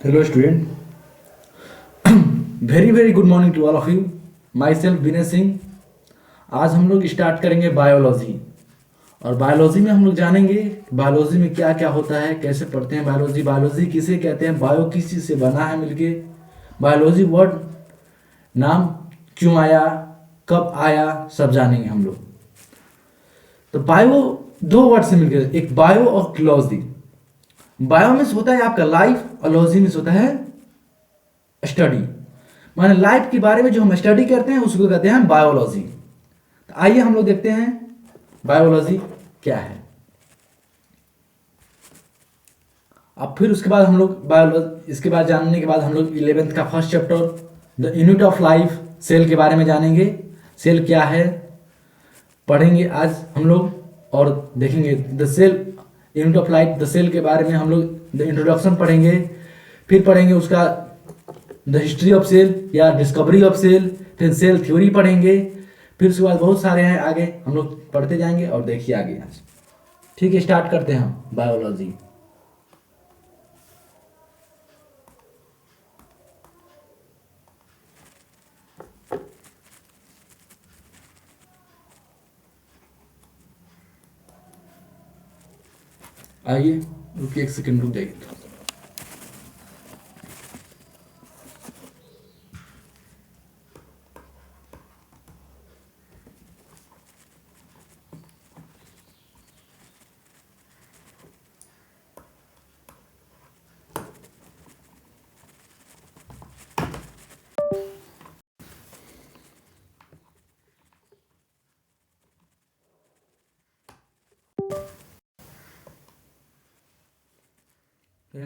Hello student, very good morning to all of you. Myself Vinay Singh. आज हम लोग start करेंगे बायोलॉजी. और बायोलॉजी में हम लोग जानेंगे बायोलॉजी में क्या क्या होता है, कैसे पढ़ते हैं बायोलॉजी, बायोलॉजी किसे कहते हैं, बायो किस चीज़ से बना है मिलके, बायोलॉजी वर्ड नाम क्यों आया, कब आया, सब जानेंगे हम लोग. तो बायो दो वर्ड से मिलकर, एक बायो और लॉजी. बायो मीन्स होता है आपका लाइफ और लॉजी मीन्स होता है स्टडी. माने लाइफ के बारे में जो हम स्टडी करते हैं उसको कहते हैं बायोलॉजी. तो आइए हम लोग देखते हैं बायोलॉजी क्या है. अब फिर उसके बाद हम लोग बायोलॉजी, इसके बाद जानने के बाद हम लोग 11th का first chapter the unit of life, cell के बारे में जानेंगे. सेल क्या है पढ़ेंगे आज हम लोग, और देखेंगे the cell unit of life, the cell के बारे में हम लोग द इंट्रोडक्शन पढ़ेंगे. फिर पढ़ेंगे उसका द हिस्ट्री ऑफ सेल या डिस्कवरी ऑफ सेल, फिर सेल थ्योरी पढ़ेंगे. फिर उसके बाद बहुत सारे हैं आगे हम लोग पढ़ते जाएंगे. और देखिए आगे आज. ठीक है, स्टार्ट करते हैं हम बायोलॉजी. आइए रुकिए, एक सेकंड रुक जाइए.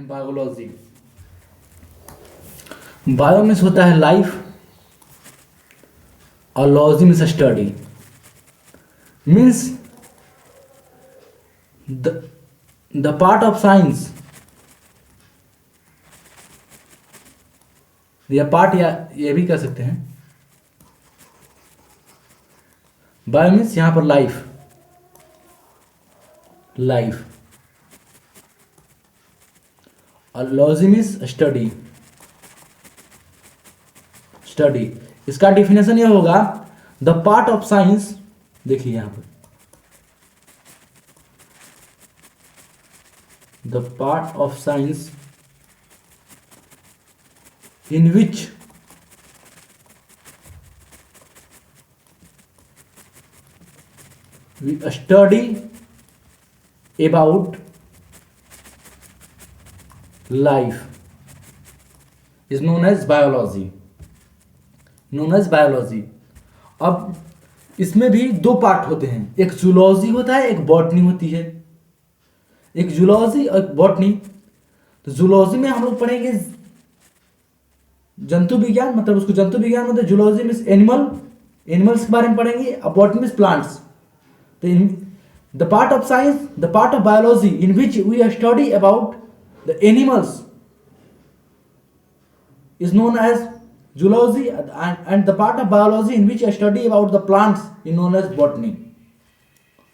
बायोलॉजी, बायो मीन्स होता है लाइफ और logy means study. Means the part of science या पार्ट, या ये भी कह सकते हैं. बायो मीन्स यहां पर लाइफ, लाइफ और लॉजी मीन्स स्टडी, स्टडी. इसका डिफिनेशन ये होगा द पार्ट ऑफ साइंस. देखिए यहां पर the part of science in which we study about life is known as biology, known as biology. अब इसमें भी दो पार्ट होते हैं, एक जूलॉजी होता है, एक बॉटनी होती है. एक जूलॉजी और बॉटनी. तो जूलॉजी में हम लोग पढ़ेंगे जंतु विज्ञान, मतलब उसको जंतु विज्ञान मतलब जूलॉजी मीन्स एनिमल, एनिमल्स के बारे में पढ़ेंगे. अब बॉटनी मीन्स प्लांट्स. तो the part of science, the part of biology in which we study about the animals is known as zoology, and the part of biology in which study about the plants is known as botany.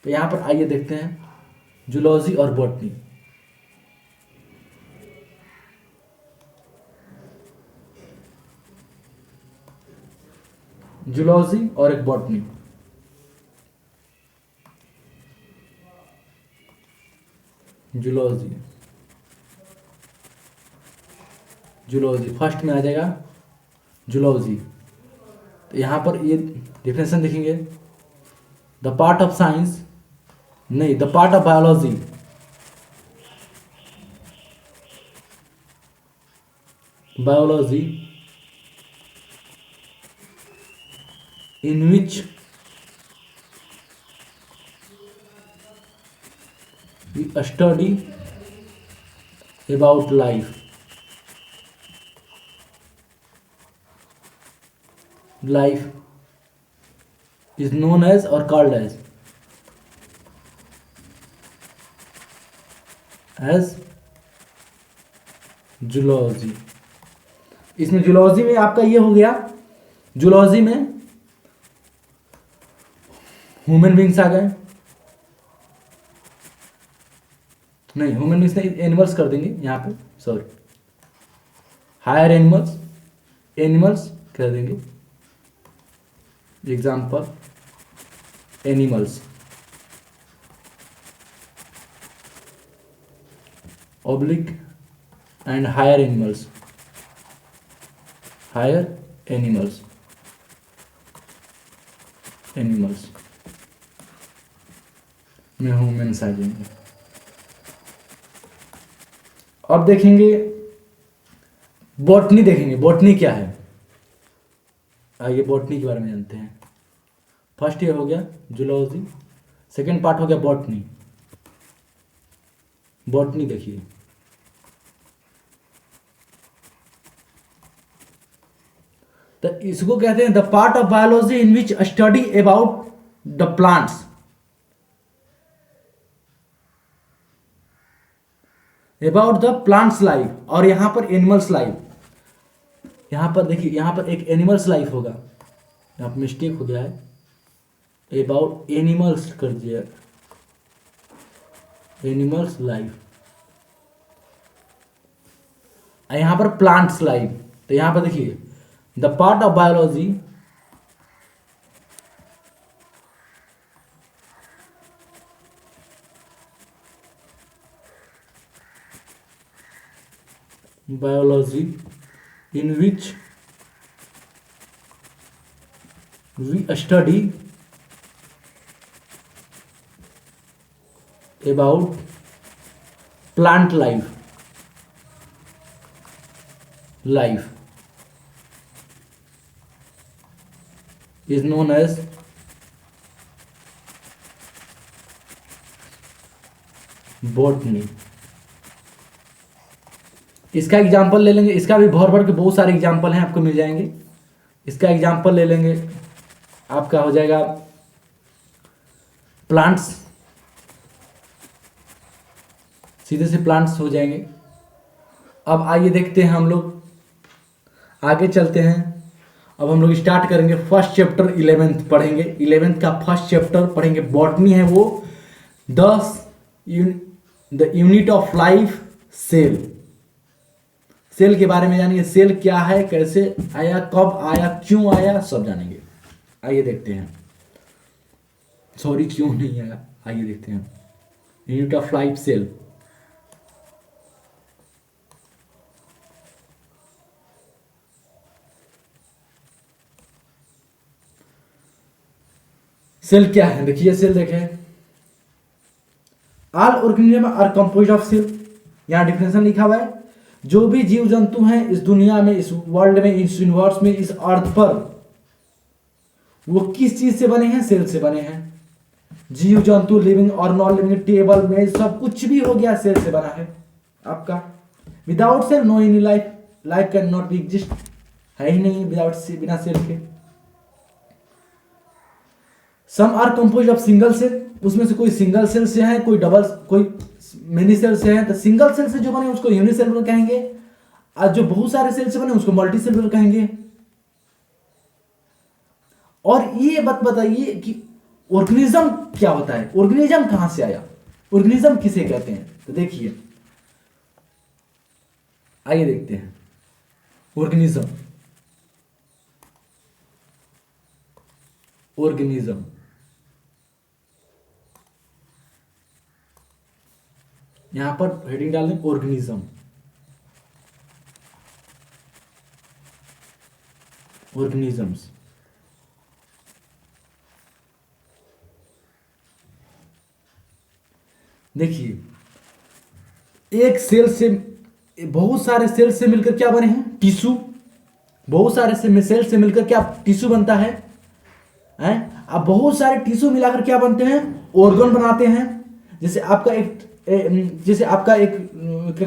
तो यहां पर आइए देखते हैं zoology और botany. Zoology और एक botany. Zoology, zoology first में आ जाएगा जूलॉजी. तो यहां पर ये डिफिनेशन देखेंगे द पार्ट ऑफ साइंस, नहीं the part of biology, biology in which we study about life. Life is known as or called as zoology. इसमें जूलॉजी में आपका ये हो गया, जूलॉजी में ह्यूमन बींग्स आ गए, नहीं ह्यूमन बींग्स नहीं, एनिमल्स कर देंगे यहाँ पे, सॉरी. हायर एनिमल्स, एनिमल्स कह देंगे, example animals, oblique and higher animals, higher animals, animals में ह्यूमन्स आ जाएंगे। अब देखेंगे बॉटनी, देखेंगे बॉटनी क्या है। आइए बॉटनी के बारे में जानते हैं। फर्स्ट ये हो गया जूलॉजी, सेकेंड पार्ट हो गया बॉटनी। बॉटनी देखिए, तो इसको कहते हैं the part of biology in which study about the plants, about the plants life, और यहां पर एनिमल्स लाइफ। यहां पर देखिए, यहां पर एक एनिमल्स लाइफ होगा, यहां पर मिस्टेक हो गया है, अबाउट एनिमल्स कर दिया, एनिमल्स लाइफ, यहां पर प्लांट्स लाइफ। तो यहां पर देखिए the part of biology biology in which we study about plant life is known as botany। इसका एग्जाम्पल ले लेंगे, इसका भी भर भर के बहुत सारे एग्जाम्पल हैं, आपको मिल जाएंगे। इसका एग्जाम्पल ले लेंगे, आपका हो जाएगा प्लांट्स, सीधे से प्लांट्स हो जाएंगे। अब आइए देखते हैं, हम लोग आगे चलते हैं। अब हम लोग स्टार्ट करेंगे फर्स्ट चैप्टर, 11th पढ़ेंगे, 11th का फर्स्ट चैप्टर पढ़ेंगे, बॉटनी है वो, the unit of life cell. Cell के बारे में जानेंगे, सेल क्या है, कैसे आया, कब आया, क्यों आया, सब जानेंगे। आइए देखते हैं, सॉरी क्यों नहीं आया, आइए देखते हैं। Unit of life cell, cell क्या है, देखिए सेल देखें, all organism are composed of cell. यहां डिफिनेशन लिखा हुआ है, जो भी जीव जंतु हैं इस दुनिया में, इस वर्ल्ड में, इस यूनिवर्स में, इस अर्थ पर, वो किस चीज से बने हैं, सेल से बने हैं। जीव जंतु, लिविंग और नॉन लिविंग, टेबल में सब कुछ भी हो गया सेल से बना है आपका। Without cell no any life, life can not be exist, है ही नहीं विदाउट से, बिना सेल के। Some are compose of single cell, उसमें से कोई सिंगल सेल से है, कोई डबल, कोई मेनी सेल से है। तो सिंगल सेल से जो बने उसको यूनिसेलुलर कहेंगे, और जो बहुत सारे सेल से बने उसको मल्टीसेलुलर कहेंगे। और ये बात बताइए कि ऑर्गेनिज्म क्या होता है, ऑर्गेनिज्म कहां से आया, ऑर्गेनिज्म किसे कहते हैं। तो देखिए, आइए देखते हैं ऑर्गेनिज्म, ऑर्गेनिज्म यहां पर हेडिंग डाल दें ऑर्गेनिज्म, ऑर्गेनिजम्स। देखिए, एक सेल से, बहुत सारे सेल से मिलकर क्या बने हैं, टिश्यू। बहुत सारे सेल से मिलकर क्या टिश्यू बनता है, अब बहुत सारे टिश्यू मिलाकर क्या बनते हैं, ऑर्गन बनाते हैं। जैसे आपका एक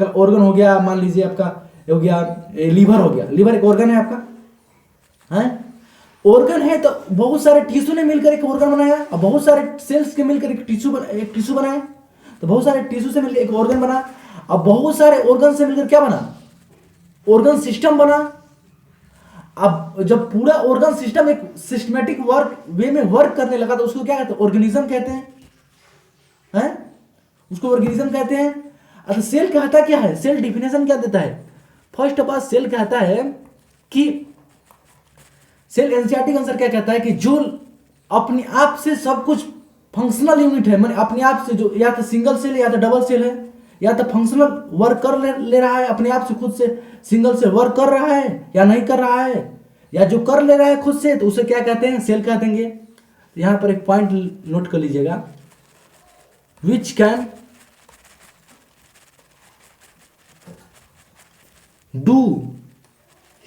ऑर्गन हो गया, मान लीजिए आपका हो गया लीवर, हो गया लीवर, एक ऑर्गन है आपका, है ऑर्गन है। तो बहुत सारे टिश्यू ने मिलकर एक ऑर्गन बनाया, और बहुत सारे सेल्स के मिलकर एक टिश्यू बनाया। तो बहुत सारे टिश्यू से मिलकर एक ऑर्गन बना, अब बहुत सारे ऑर्गन से मिलकर क्या बना, ऑर्गन सिस्टम बना। अब जब पूरा ऑर्गन सिस्टम एक सिस्टमेटिक वे में वर्क करने लगा, तो उसको क्या कहते हैं, ऑर्गेनिज्म कहते हैं, उसको ऑर्गेनिज्म कहते हैं। अच्छा, सेल कहता क्या है, सेल डिफिनेशन क्या देता है, फर्स्ट ऑफ ऑल सेल कहता है कि सेल एनसीईआरटी का आंसर क्या कहता है कि जो अपने आप से सब कुछ फंक्शनल यूनिट है, माने अपने आप से जो या तो सिंगल सेल या तो डबल सेल है, या तो फंक्शनल वर्क कर ले रहा है अपने आप से, खुद से सिंगल से वर्क कर रहा है या नहीं कर रहा है, या जो कर ले रहा है खुद से, तो उसे क्या कहते हैं, सेल कह देंगे। यहां पर एक पॉइंट नोट कर लीजिएगा, which can do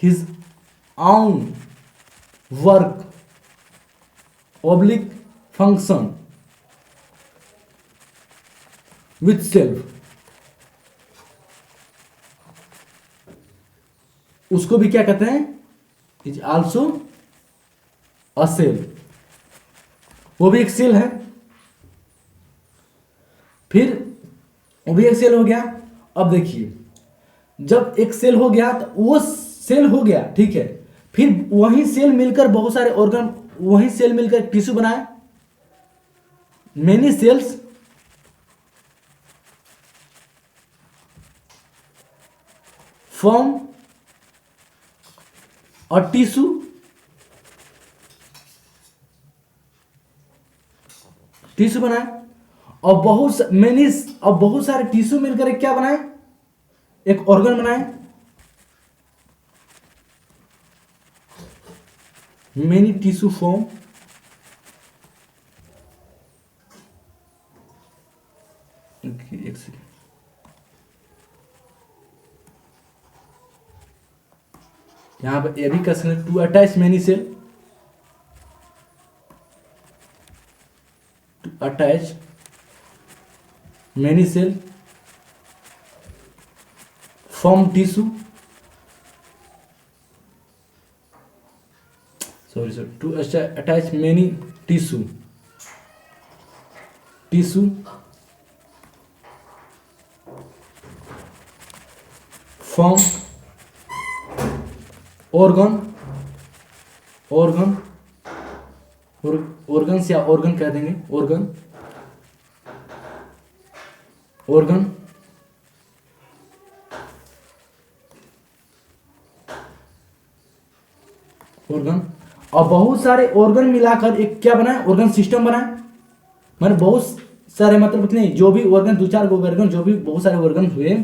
his own work oblique function with self, उसको भी क्या कहते हैं, इज आल्सो अ सेल, वो भी एक सेल है। फिर वो भी एक सेल हो गया। अब देखिए जब एक सेल हो गया तो वो सेल हो गया, ठीक है, फिर वही सेल मिलकर बहुत सारे ऑर्गन, वही सेल मिलकर टिश्यू बनाए, मेनी सेल्स फॉर्म और टिश्यू, टिश्यू बनाए, और बहुत सारे टिश्यू मिलकर एक क्या बनाए, एक ऑर्गन बनाए, मेनी टिश्यू फॉर्म एक सेकेंड, यहां पर ये भी कर सकते, to attach many cell, to attach many cell form tissue, sorry to attach many tissue form organs या ऑर्गन कह देंगे, ऑर्गन और बहुत सारे ऑर्गन मिलाकर एक क्या बनाए, ऑर्गन सिस्टम बनाए। मैंने बहुत सारे मतलब इतने जो भी ऑर्गन, दो चार ऑर्गन, जो भी बहुत सारे ऑर्गन हुए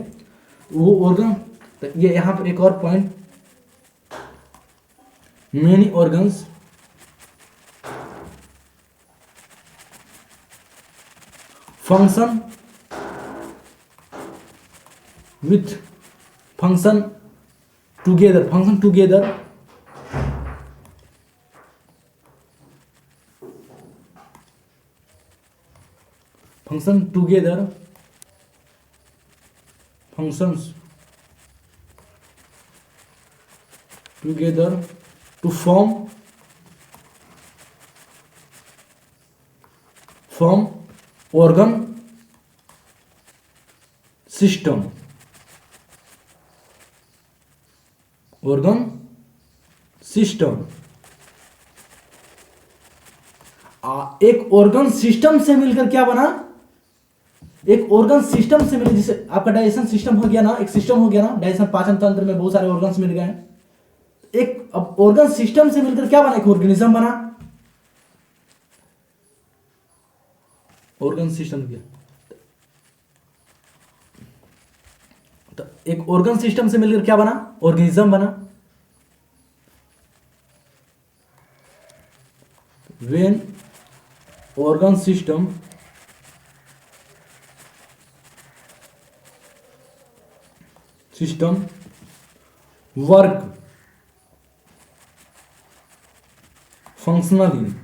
वो ऑर्गन, तो ये यहां पर एक और point, many organs function with function together, function together functions together to form organ system, एक ऑर्गन सिस्टम से मिलकर क्या बना, एक ऑर्गन सिस्टम से मिलकर, जैसे आपका डाइजेशन सिस्टम हो गया ना, एक सिस्टम हो गया ना, डाइजेशन पाचन तंत्र में बहुत सारे ऑर्गन्स मिल गए, एक अब ऑर्गन सिस्टम से मिलकर क्या बना, एक ऑर्गेनिज्म बना, ऑर्गन सिस्टम गया, तो एक ऑर्गन सिस्टम से मिलकर क्या बना, ऑर्गेनिज्म बना। when organ system work functionally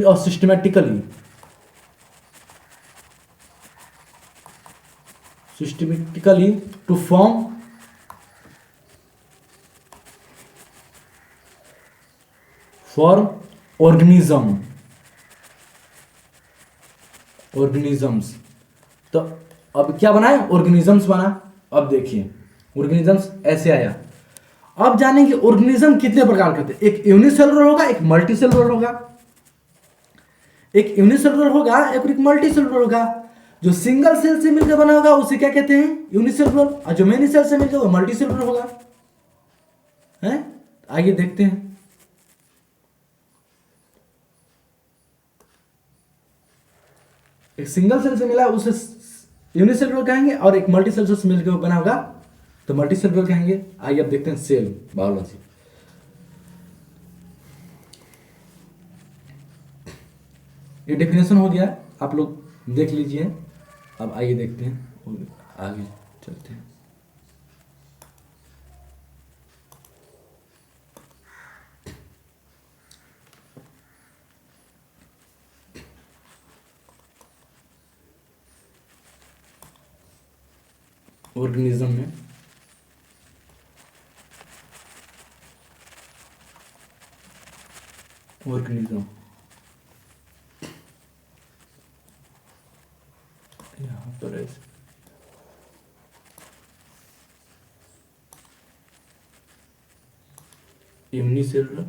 or systematically to form organisms, तो अब क्या बनाए, ऑर्गेनिजम्स बना। अब देखिए ऑर्गेनिजम्स ऐसे आया। अब जानेंगे ऑर्गेनिज्म कितने प्रकार के होते हैं, एक यूनिसेलुलर होगा, एक मल्टीसेलुलर होगा, एक यूनिसेलुलर होगा, एक मल्टीसेलुलर होगा। जो सिंगल सेल से मिलकर बना होगा उसे क्या कहते हैं, यूनिसेलुलर, और जो मेनी सेल से मिलकर वो मल्टीसेलुलर होगा। हैं, आइए देखते हैं। एक सिंगल सेल से मिला उसे यूनिसेलुलर कहेंगे, और एक मल्टी सेल से मिलकर बना होगा तो मल्टीसेलुलर कहेंगे। आइए अब देखते हैं सेल बायोलॉजी। ये डेफिनेशन हो गया, आप लोग देख लीजिए। अब आइए देखते हैं और आगे चलते हैं। ऑर्गेनिज्म में ऑर्गेनिज्म यहाँ पर ऐसे यूनिसेलुलर,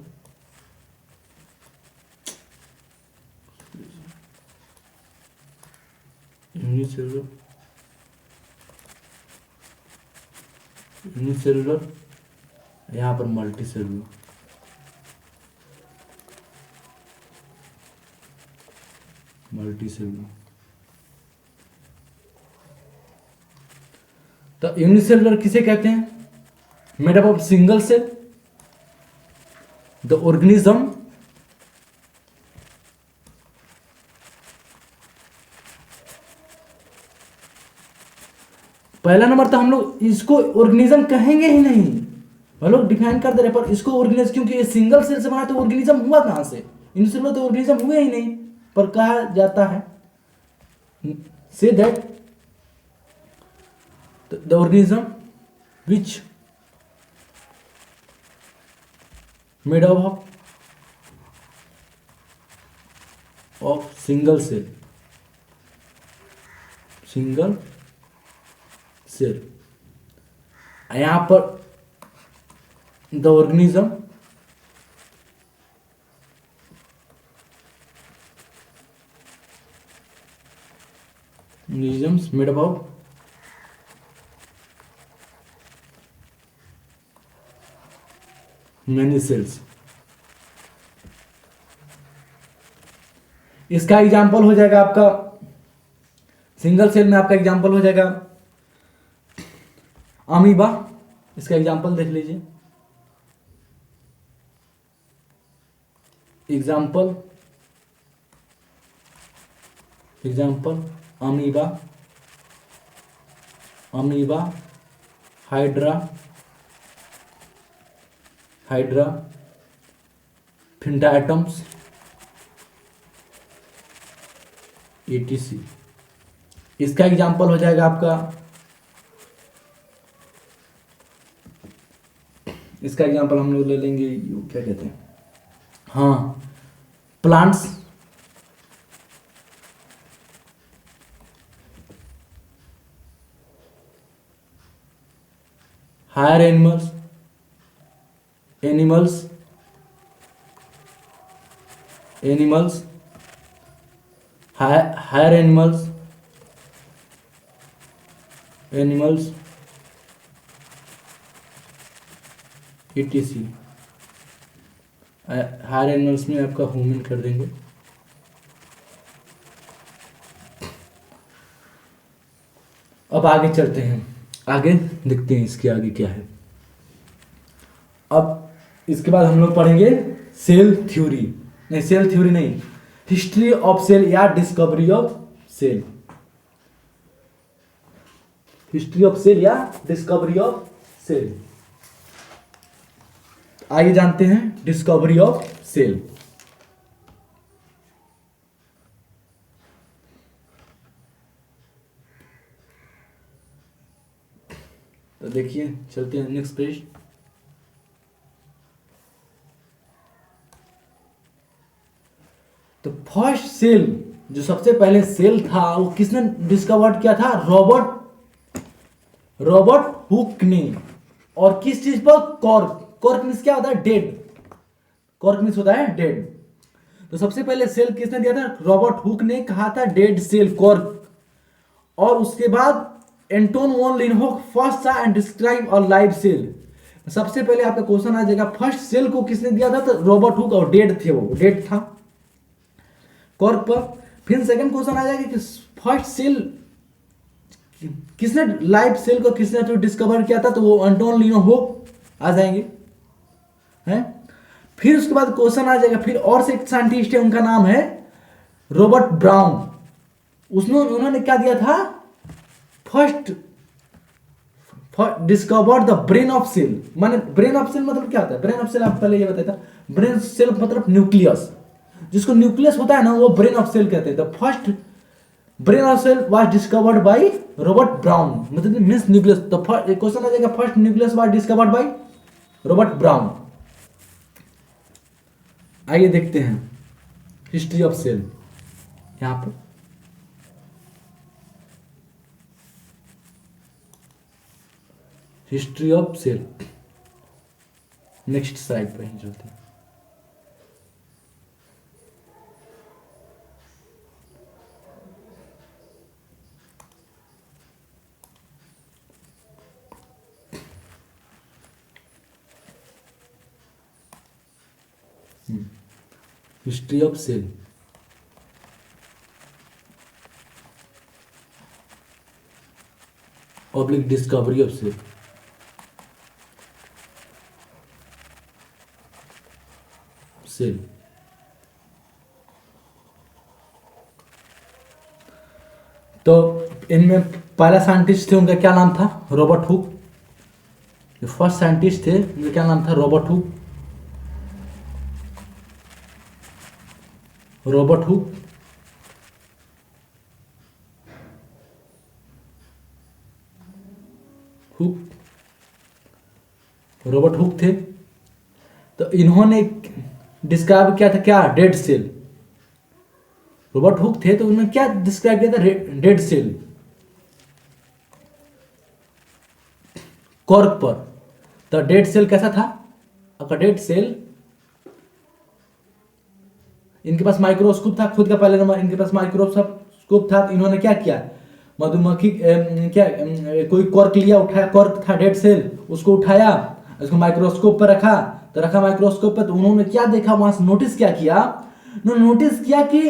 यूनिसेलुलर, यूनिसेलुलर, यहाँ पर मल्टीसेलुलर। मल्टीसेलुलर तो यूनिसेलुलर किसे कहते हैं, made up of single cell. The organism पहला नंबर तो हम लोग इसको ऑर्गेनिज्म कहेंगे ही नहीं, हम लोग डिफाइन कर दे रहे, पर इसको ऑर्गेनिज्म, क्योंकि ये सिंगल सेल से बना तो ऑर्गेनिज्म हुआ कहां से, यूनिसेलुलर तो ऑर्गेनिज्म हुए ही नहीं, पर कहा जाता है say that the organism which made up of single cell, single cell, यहां पर the organism made up of many cells. इसका एग्जाम्पल हो जाएगा आपका, सिंगल सेल में आपका एग्जाम्पल हो जाएगा अमीबा। इसका एग्जाम्पल देख लीजिए, example example amoeba, amoeba, hydra, hydra, फिंटाएटम्स, etc। इसका एग्जाम्पल हो जाएगा आपका, इसका एग्जाम्पल हम लोग ले लेंगे, क्या कहते हैं, हाँ, plants, higher animals, animals, animals, higher animals, animals, etc। Higher animals में आपका ह्यूमन कर देंगे। अब आगे चलते हैं, आगे देखते हैं इसके आगे क्या है। अब इसके बाद हम लोग पढ़ेंगे सेल थ्योरी, नहीं सेल थ्योरी नहीं, हिस्ट्री ऑफ सेल या discovery of cell, history of cell या डिस्कवरी ऑफ सेल। आइए जानते हैं डिस्कवरी ऑफ सेल। तो देखिए, चलते हैं नेक्स्ट पेज। तो फर्स्ट सेल, जो सबसे पहले सेल था वो किसने डिस्कवर्ड किया था, रॉबर्ट हुक ने। और किस चीज पर, कॉर्क। कॉर्क मीन्स क्या होता है, डेड। कॉर्क मीन्स होता है डेड। तो सबसे पहले सेल किसने दिया था, रॉबर्ट हुक ने कहा था डेड सेल, कॉर्क। और उसके बाद Anton van Leeuwenhoek first saw and describe a live cell. सबसे पहले आपका क्वेश्चन आ जाएगा फर्स्ट सेल को किसने दिया था, तो रॉबर्ट हुक, और डेट थे, वो डेट था कॉर्क पर। फिर सेकंड क्वेश्चन आ जाएगा कि फर्स्ट सेल किसने, लाइव सेल को किसने तो डिस्कवर किया था, तो वो एंटोन लिनहोक आ जाएंगे हैं। फिर उसके बाद क्वेश्चन आ जाएगा, फिर और से एक साइंटिस्ट है, उनका नाम है रॉबर्ट ब्राउन। उसने उन्होंने क्या दिया था, first discover the brain of cell. माने ब्रेन ऑफ सेल मतलब क्या होता है, ब्रेन ऑफ सेल आप पहले ये बताया था, ब्रेन सेल मतलब न्यूक्लियस, जिसको न्यूक्लियस होता है ना वो ब्रेन ऑफ सेल कहते हैं। The first brain of cell was discovered by Robert Brown, मतलब मींस न्यूक्लियस। तो क्वेश्चन आ जाएगा first nucleus was discovered by Robert Brown. आइए देखते हैं हिस्ट्री ऑफ सेल। यहां पर history of cell, next slide पे ही चलते हैं। History of cell, oblique discovery of cell. Cell तो इनमें पहला साइंटिस्ट थे, उनका क्या नाम था, रॉबर्ट हुक। जो फर्स्ट साइंटिस्ट थे उनका क्या नाम था, Robert Hooke. Robert Hooke Robert Hooke थे। तो इन्होंने डिस्क्राइब किया था क्या, डेड सेल। रॉबर्ट हुक थे तो उन्होंने क्या डिस्क्राइब किया था, डेड सेल कॉर्क पर। तो डेड सेल कैसा था, आपका डेड सेल, इनके पास माइक्रोस्कोप था खुद का, पहले नंबर इनके पास माइक्रोस्कोप था। तो इन्होंने क्या किया, मधुमक्खी क्या कोई कॉर्क लिया, उठाया, कॉर्क था डेड सेल, उसको उठाया, उसको माइक्रोस्कोप पर रखा। तो रखा माइक्रोस्कोप पर, तो उन्होंने क्या देखा, वहां से नोटिस क्या किया, उन्होंने नोटिस किया कि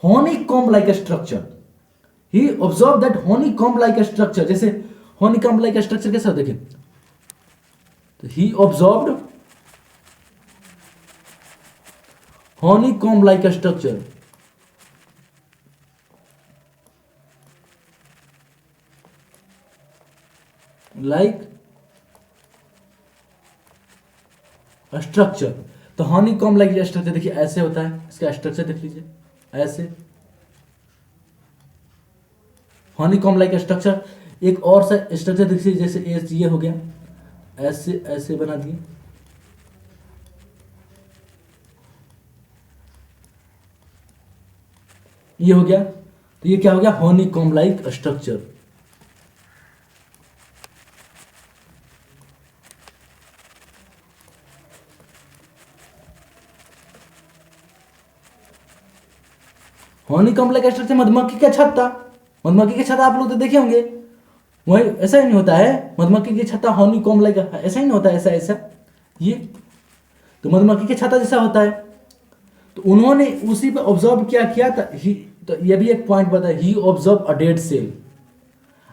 honeycomb like structure. He observed that honeycomb like structure, जैसे honeycomb like structure कैसा देखें, तो he observed honeycomb like structure, like structure. तो honeycomb like स्ट्रक्चर देखिए ऐसे होता है, इसका स्ट्रक्चर देख लीजिए ऐसे, honeycomb like स्ट्रक्चर। एक और सा स्ट्रक्चर देखिए, जैसे ये हो गया, ऐसे ऐसे बना दिए, ये हो गया। तो ये क्या हो गया, honeycomb like structure. honeycomb like structure मधुमक्खी का छत्ता, मधुमक्खी की छत्ता आप लोग तो देखे होंगे, वही ऐसा ही नहीं होता है, मधुमक्खी की छत्ता honeycomb like ऐसा ही नहीं होता है, ऐसा ऐसा, ये तो मधुमक्खी की छत्ता जैसा होता है। तो उन्होंने उसी पे ऑब्जर्व किया था। तो ये भी एक पॉइंट बताया, he observe a dead cell.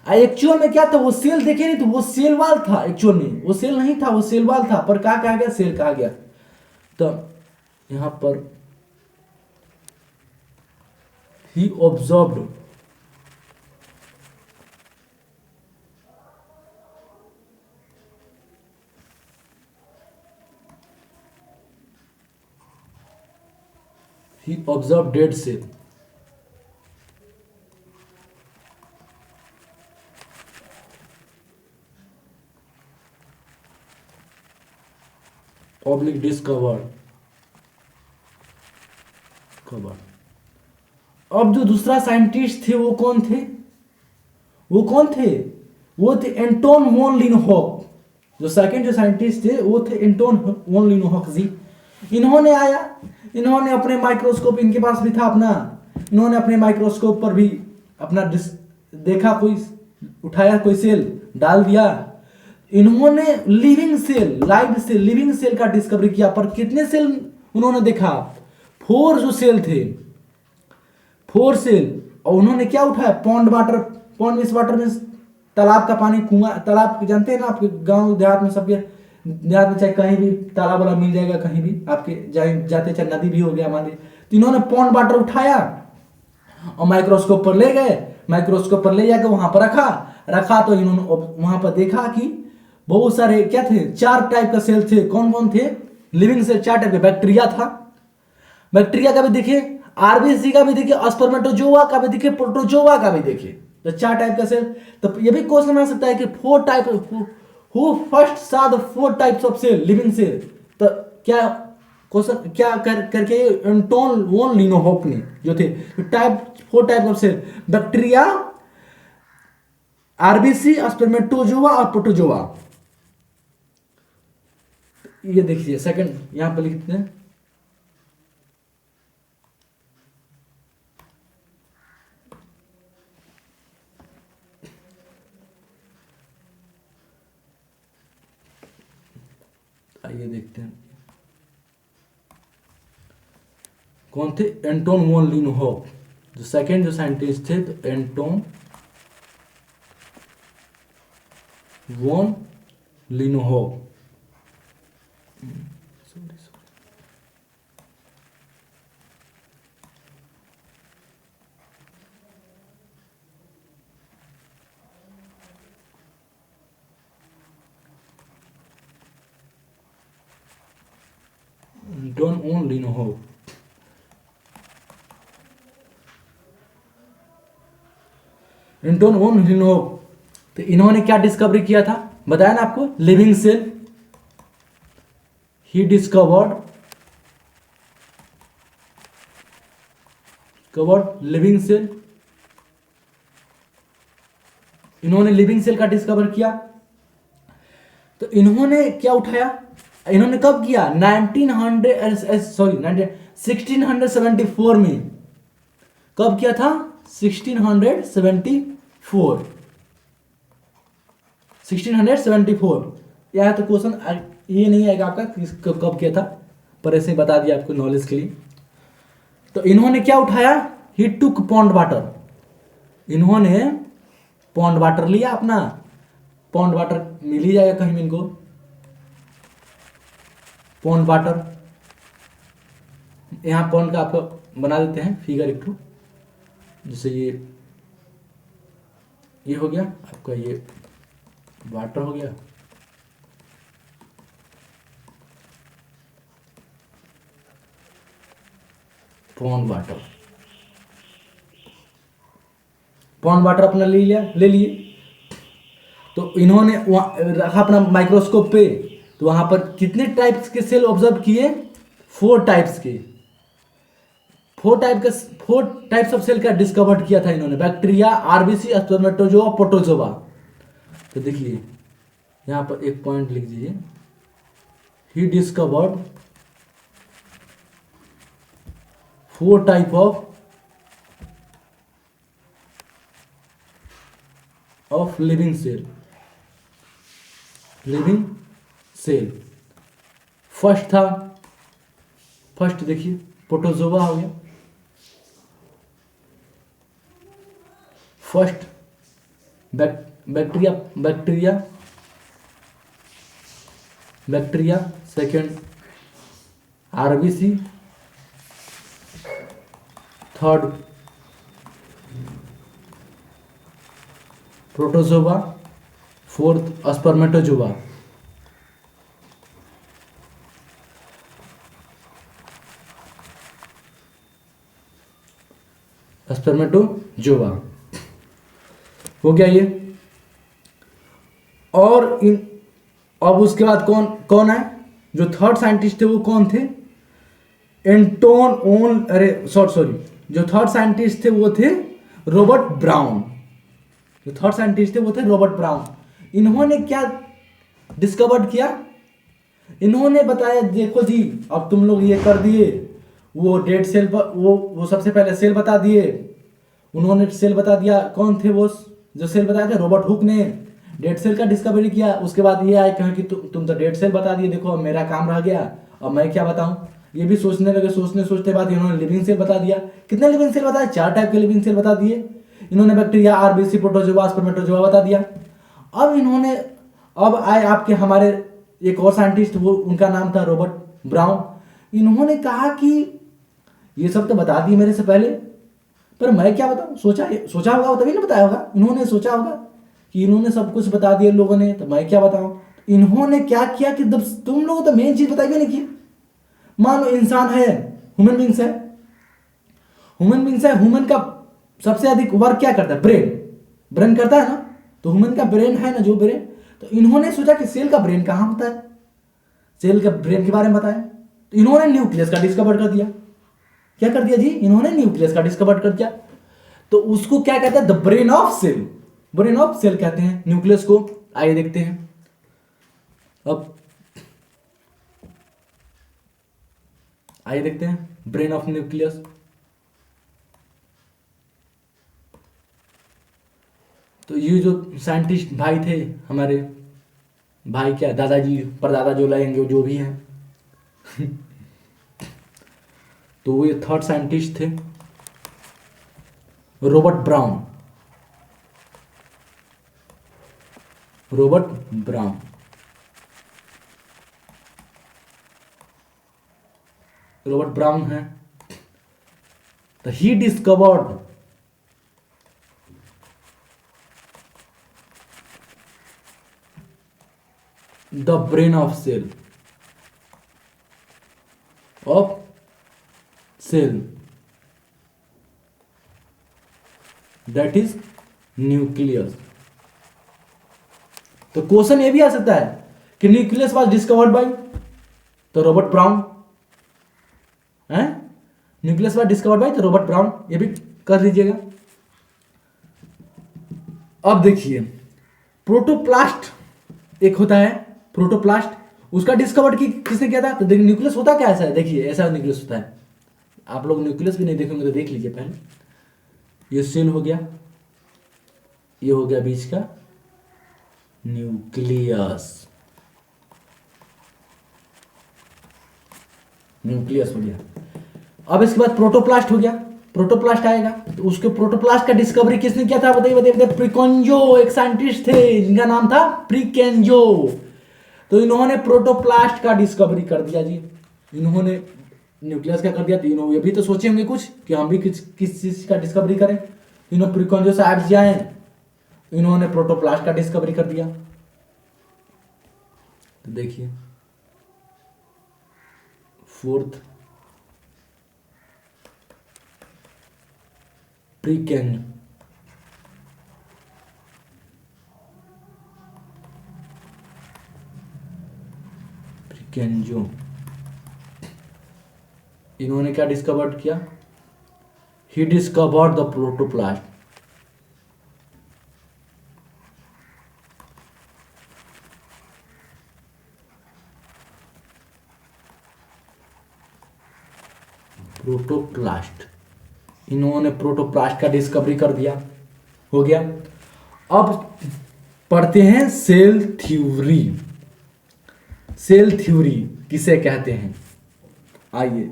Actual में क्या था, वो सेल देखे नहीं, तो वो सेल वाल था, एक्चुअल में वो सेल नहीं था, वो सेल वाल था, पर कहा गया, सेल कहा गया। तो यहां पर he observed dead cell, oblique discovered covered। अब जो दूसरा साइंटिस्ट थे वो कौन थे, वो थे एंटोन वॉन लिनहोक। जो सेकंड जो साइंटिस्ट थे वो थे एंटोन वॉन लिनहोक जी। इन्होंने आया, इन्होंने अपने माइक्रोस्कोप, इनके पास भी था अपना, इन्होंने अपने माइक्रोस्कोप पर भी अपना देखा, कोई उठाया, कोई सेल डाल दिया। इन्होंने living cell, live cell, living cell का डिस्कवरी किया। पर कितने सेल उन्होंने देखा? 4 जो सेल थे, 4 सेल। और उन्होंने क्या उठाया? Pond water. Pond means water means तालाब का पानी, कुआं, तालाब जानते हैं ना, आपके गांव देहात में, सबके देहात में चाहे कहीं भी तालाब वाला मिल जाएगा, कहीं भी आपके जाते, चाहे नदी भी हो गया मान लीजिए। तो इन्होंने पॉन्ड वाटर उठाया और माइक्रोस्कोप पर ले गए। माइक्रोस्कोप पर ले जाकर वहां पर रखा तो इन्होंने वहां पर देखा कि बहुत सारे क्या थे? 4 टाइप का सेल थे। कौन कौन थे? लिविंग सेल 4 टाइप के। बैक्टीरिया था, बैक्टीरिया का भी देखे, आरबीसी का भी देखे, स्पर्मेटोजोआ का भी देखे, प्रोटोजोआ का भी देखे। तो 4 टाइप का सेल। तो ये भी क्वेश्चन आ सकता है कि 4 type, who first saw the 4 types of cell, living cell. तो क्या क्वेश्चन क्या करके एंटोन वॉन लीनोहोफ ने जो थे 4 type of cell, bacteria, RBC, spermatozoa और प्रोटोजोआ। ये देखिए सेकंड यहां पर लिखते हैं। आइए देखते हैं कौन थे? एंटोन वॉन लीनहोफ जो सेकंड जो साइंटिस्ट थे। तो Anton von Leeuwenhoek. Anton von Leeuwenhoek. Anton von Leeuwenhoek. तो इन्होंने क्या डिस्कवरी किया था? बताया ना आपको, living cell. He discovered living cell. इन्होंने लिविंग सेल का डिस्कवर किया। तो इन्होंने क्या उठाया? इन्होंने कब किया? 1674 में। कब किया था? 1674। यह तो क्वेश्चन ये नहीं आएगा आपका कब किया था, पर ऐसे बता दिया आपको नॉलेज के लिए। तो इन्होंने क्या उठाया? ही टुक पॉन्ड वाटर। इन्होंने पॉन्ड वाटर लिया अपना। पॉन्ड वाटर मिल ही जाएगा कहीं इनको, पॉन्ड वाटर। यहां पॉन्ड का आपको बना देते हैं फिगर एक ठो। जैसे ये हो गया आपका, ये वाटर हो गया। पॉन्ड वाटर, पॉन्ड वाटर अपना ले लिए। तो इन्होंने रखा अपना माइक्रोस्कोप पे। तो वहां पर कितने टाइप्स के सेल ऑब्जर्व किए? 4 टाइप्स के। 4 टाइप्स ऑफ सेल का डिस्कवर्ड किया था इन्होंने। Bacteria, RBC, spermatozoa, protozoa. तो देखिए यहां पर एक पॉइंट लिख दीजिए। He discovered 4 type of living cell. First देखिए प्रोटोजोआ हो गया। First bacteria, second RBC, third protozoa, fourth spermatozoa. Spermatozoa हो गया ये। और अब उसके बाद कौन है? जो थर्ड साइंटिस्ट थे वो कौन थे? जो थर्ड साइंटिस्ट थे वो थे रॉबर्ट ब्राउन। इन्होंने क्या डिस्कवर्ड किया? इन्होंने बताया देखो जी, अब तुम लोग ये कर दिए, वो डेड सेल पर वो सबसे पहले सेल बता दिए, उन्होंने सेल बता दिया। कौन थे वो जो सेल बताए थे? रॉबर्ट हुक ने डेड सेल का डिस्कवरी किया। उसके बाद ये आए कहें कि तुम तो डेड सेल बता दिए, देखो अब मेरा काम रह गया, अब मैं क्या बताऊं। ये भी सोचने लगे, सोचने सोचते बाद इन्होंने लिविंग सेल बता दिया। कितने लिविंग सेल बताए? 4 टाइप के लिविंग सेल बता दिए इन्होंने। बैक्टीरिया, आरबीसी, प्रोटोजोआ, स्पर्मेटोजोआ बता दिया। अब इन्होंने, अब आए आपके हमारे एक और साइंटिस्ट, वो उनका नाम था रॉबर्ट ब्राउन। इन्होंने कहा कि ये सब तो बता दिए मेरे से पहले, पर मैं क्या बताऊं। सोचा होगा तभी ना बताया होगा। इन्होंने सोचा होगा कि इन्होंने सब कुछ बता दिया लोगों ने, तो मैं क्या बताऊं। इन्होंने क्या किया कि तुम लोगों तो मेन चीज बताई भी नहीं की। मान लो इंसान है, ह्यूमन बींग्स है, ह्यूमन का सबसे अधिक वर्क क्या करता है? ब्रेन करता है ना। तो ह्यूमन का ब्रेन है ना, जो ब्रेन, तो इन्होंने सोचा कि सेल का ब्रेन कहां होता है, सेल का ब्रेन के बारे में बताया। तो इन्होंने न्यूक्लियस का डिस्कवर कर दिया। क्या कर दिया जी? इन्होंने न्यूक्लियस का डिस्कवर कर दिया। तो उसको क्या कहते हैं? The brain of cell, brain of cell कहते हैं न्यूक्लियस को। आइए देखते हैं। अब आइए देखते हैं ब्रेन ऑफ न्यूक्लियस। तो ये जो साइंटिस्ट भाई थे हमारे, भाई क्या दादाजी परदादा जो लगेंगे, जो भी हैं तो वो ये थर्ड साइंटिस्ट थे, Robert Brown. Robert Brown Robert Brown है। तो he discovered the brain of cell, that is nucleus. तो क्वेश्चन ये भी आ सकता है कि न्यूक्लियस वाज डिस्कवर्ड बाय तो रॉबर्ट ब्राउन है, न्यूक्लियस वाज डिस्कवर्ड बाय तो रॉबर्ट ब्राउन, ये भी कर लीजिएगा। अब देखिए प्रोटोप्लास्ट एक होता है, प्रोटोप्लास्ट, उसका डिस्कवर किसने किया था? तो देखिए न्यूक्लियस होता क्या ऐसा है, देखिए ऐसा न्यूक्लियस होता है। आप लोग न्यूक्लियस भी नहीं देखेंगे तो देख लीजिए पहले। ये सेल हो गया, ये हो गया बीच का न्यूक्लियस, न्यूक्लियस हो गया। अब इसके बाद प्रोटोप्लास्ट हो गया, प्रोटोप्लास्ट आएगा। तो उसके प्रोटोप्लास्ट का डिस्कवरी किसने किया था? बताइए बताइए बताइए। प्रिकॉन्जो, एक साइंटिस्ट थे जिनका नाम था प्रिकेंजो। तो इन्होंने प्रोटोप्लास्ट का डिस्कवरी कर दिया जी। इन्होंने न्यूक्लियस का कर दिया। तीनों ये भी तो सोचे होंगे कुछ कि हम भी किस चीज का डिस्कवरी करें। इन्होंने प्रिकॉन्जो साहब जी आए, इन्होंने प्रोटोप्लास्ट का डिस्कवरी कर दिया। तो देखिए फोर्थ प्रिकेंजो, इन्होंने क्या डिस्कवर्ड किया? ही डिस्कवर्ड द प्रोटोप्लास्ट। प्रोटोप्लास्ट, इन्होंने प्रोटोप्लास्ट का डिस्कवरी कर दिया, हो गया। अब पढ़ते हैं सेल थ्योरी। सेल थ्योरी किसे कहते हैं? आइए,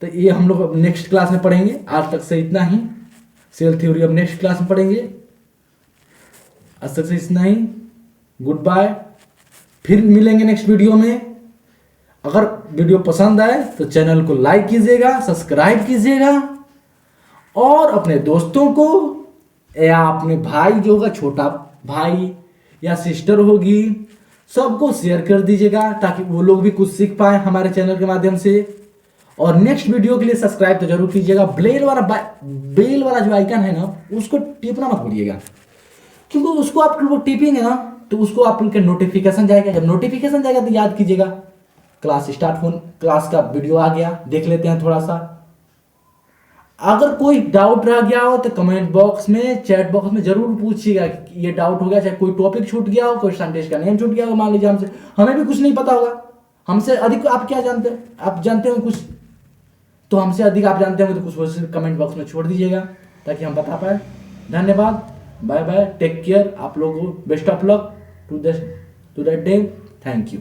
तो ये हम लोग अब नेक्स्ट क्लास में पढ़ेंगे। आज तक से इतना ही। सेल थ्योरी अब नेक्स्ट क्लास में पढ़ेंगे। आज तक से इतना ही। गुड बाय, फिर मिलेंगे नेक्स्ट वीडियो में। अगर वीडियो पसंद आए तो चैनल को लाइक कीजिएगा, सब्सक्राइब कीजिएगा, और अपने दोस्तों को या अपने भाई जो होगा, छोटा भाई या सिस्टर होगी, सबको शेयर कर दीजिएगा ताकि वो लोग भी कुछ सीख पाए हमारे चैनल के माध्यम से। और नेक्स्ट वीडियो के लिए सब्सक्राइब तो जरूर कीजिएगा। बेल वाला जो आइकन है ना, उसको टिपना मत भूलिएगा, क्योंकि उसको आप लोग टिपेंगे ना तो उसको आप लोग के नोटिफिकेशन जाएगा। जब नोटिफिकेशन जाएगा तो याद कीजिएगा क्लास स्टार्ट होने, क्लास का वीडियो आ गया, देख लेते हैं थोड़ा सा। अगर कोई डाउट रह गया हो तो कमेंट बॉक्स में, चैट बॉक्स में जरूर पूछिएगा कि ये डाउट हो गया, चाहे कोई टॉपिक छूट गया हो, कोई साइंटिस्ट का नेम छूट गया हो, मान लीजिए हमसे, हमें भी कुछ नहीं पता होगा। हमसे अधिक आप क्या जानते हैं? आप जानते हो कुछ, तो हमसे अधिक आप जानते होंगे तो कुछ कमेंट बॉक्स में छोड़ दीजिएगा। ताकि हम बता पाए। धन्यवाद, बाय बाय, टेक केयर, आप लोगों को best of luck to that day, thank you.